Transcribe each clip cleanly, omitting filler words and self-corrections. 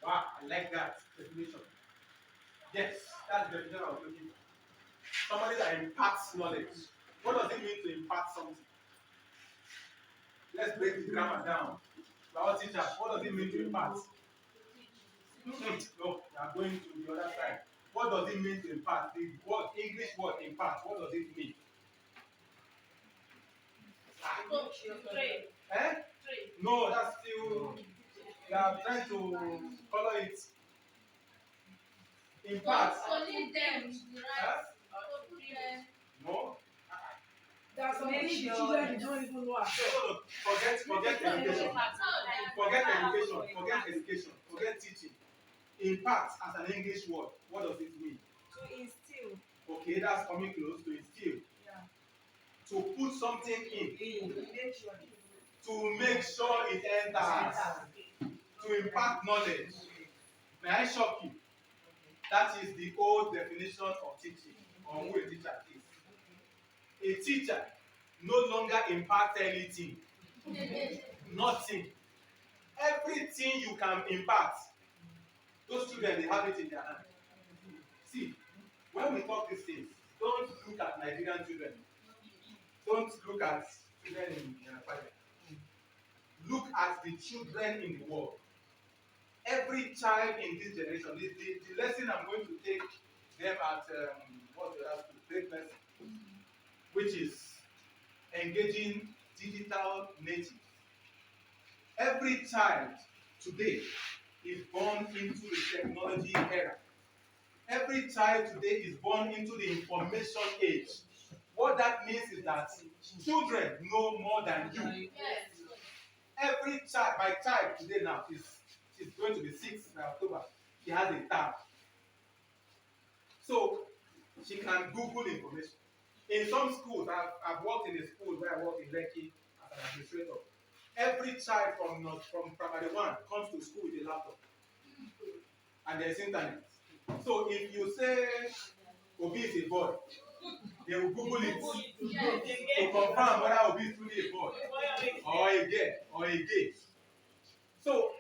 Wow, I like that definition. Yes, that's the definition I was looking for. Somebody that imparts knowledge. What does it mean to impart something? Let's break the grammar down. Our teachers, what does it mean to impart? No, we are going to the other side. What does it mean to impart? The word, English word impart, what does it mean? Eh? No, that's still, we are trying to color it impart. Huh? No. There are some things the children don't even know at all. Forget education. Forget education. Forget teaching. Impart as an English word, what does it mean? To instill. Okay, that's coming close to instill. Yeah. To put something in. Make sure. To make sure it enters. To impart knowledge. May I shock you? That is the old definition of teaching, or who a teacher is. A teacher no longer imparts anything. Nothing. Everything you can impart, those children, they have it in their hand. See, when we talk these things, don't look at Nigerian children. Don't look at children in Ipaja. Look at the children in the world. Every child in this generation, the lesson I'm going to take them at what's the last great lesson, which is engaging digital natives. Every child today is born into the technology era. Every child today is born into the information age. What that means is that children know more than you. Every child, my child today now, she's going to be 6 by October. She has a tab. So she can Google information. In some schools, I've worked in a school where I work in Lekki as an administrator. Every child from primary 1 comes to school with a laptop. And there's internet. So if you say Obi is a boy, they will Google it to confirm whether Obi is truly a boy or a girl or a gay. So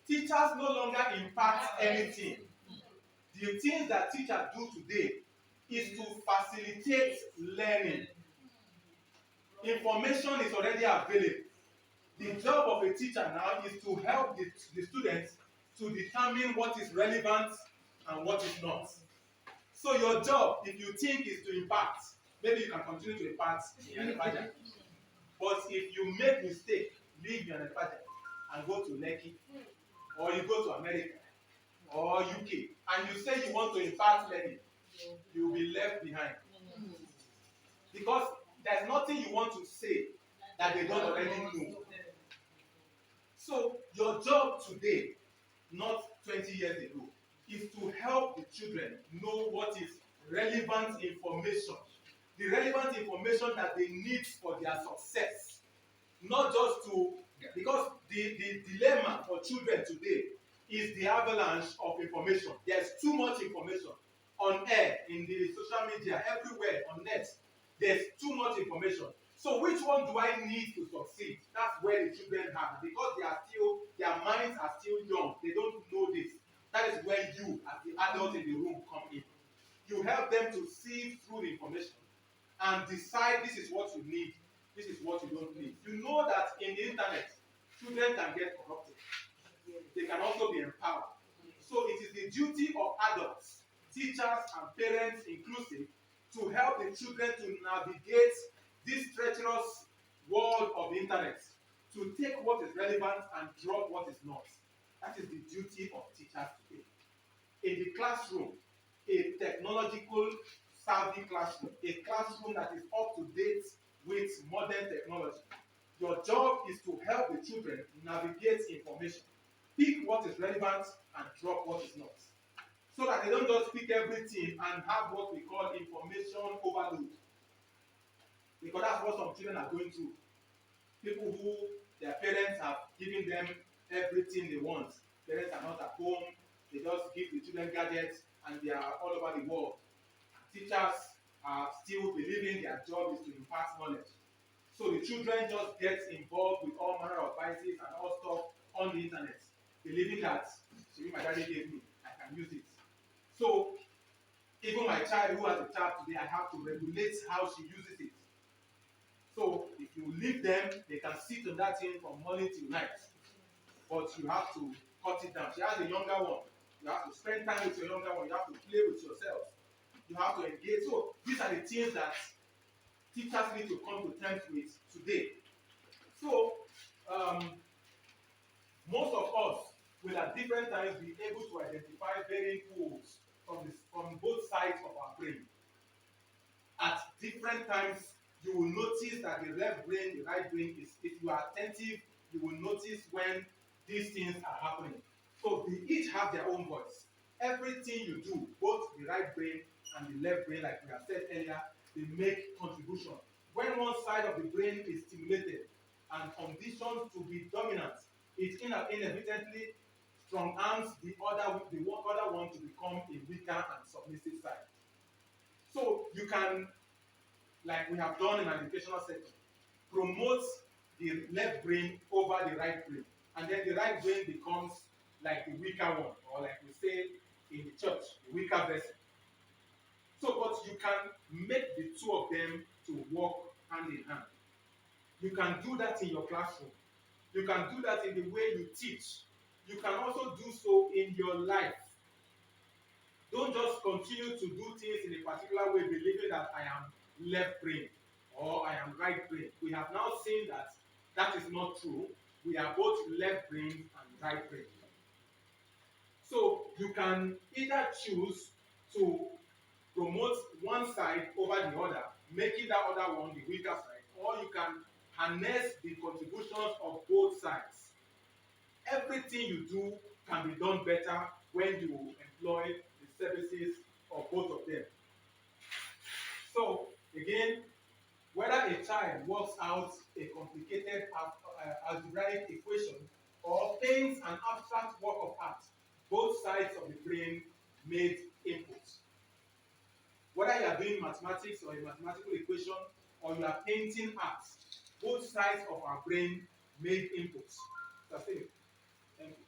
teachers no longer impart anything. The things that teachers do today is to facilitate learning. Information is already available. The job of a teacher now is to help the students to determine what is relevant and what is not. So your job, if you think, is to impart, maybe you can continue to impart in Ipaja. But if you make mistake, leave your Ipaja and go to Lekki, or you go to America, or UK, and you say you want to impart learning, you will be left behind. Because there's nothing you want to say that they don't already know. So your job today, not 20 years ago, is to help the children know what is relevant information. The relevant information that they need for their success. Not just to, because the dilemma for children today is the avalanche of information. There's too much information on air, in the social media, everywhere, on net. There's too much information. So which one do I need to succeed? That's where the children have, because their minds are still young. They don't know this. That is where you, as the adult in the room, come in. You help them to see through the information and decide this is what you need, this is what you don't need. You know that in the internet, children can get corrupted. They can also be empowered. So it is the duty of adults, teachers and parents inclusive, to help the children to navigate this treacherous world of the internet, to take what is relevant and drop what is not. That is the duty of teachers today. In the classroom, a technological savvy classroom, a classroom that is up to date with modern technology. Your job is to help the children navigate information, pick what is relevant and drop what is not. So that they don't just pick everything and have what we call information overload. Because that's what some children are going through. People who their parents have given them everything they want. Parents are not at home, they just give the children gadgets and they are all over the world. Teachers are still believing their job is to impart knowledge. So the children just get involved with all manner of vices and all stuff on the internet, believing that Maybe my daddy gave me, I can use it. So even my child who has a tab today, I have to regulate how she uses it. So if you leave them, they can sit on that thing from morning till night. But you have to cut it down. She has a younger one. You have to spend time with your younger one. You have to play with yourself. You have to engage. So these are the things that teachers need to come to terms with today. So most of us will at different times be able to identify varying poles from both sides of our brain. At different times, you will notice that the left brain, the right brain is, if you are attentive, you will notice when these things are happening. So they each have their own voice. Everything you do, both the right brain and the left brain, like we have said earlier, they make contribution. When one side of the brain is stimulated and conditioned to be dominant, it inevitably strong arms the other one to become a weaker and submissive side. So you can, like we have done in an educational setting, promote the left brain over the right brain. And then the right brain becomes like the weaker one, or like we say in the church, the weaker vessel. So, but you can make the two of them to work hand in hand. You can do that in your classroom. You can do that in the way you teach. You can also do so in your life. Don't just continue to do things in a particular way, believing that I am left brain or I am right brain. We have now seen that that is not true. We are both left brain and right brain. So you can either choose to promote one side over the other, making that other one the weaker side, or you can harness the contributions of both sides. Everything you do can be done better when you employ the services of both of them. So, again, whether a child works out a complicated algebraic equation or paints an abstract work of art, both sides of the brain made inputs. Whether you are doing mathematics or a mathematical equation or you are painting art, both sides of our brain made inputs. That's it. Thank you.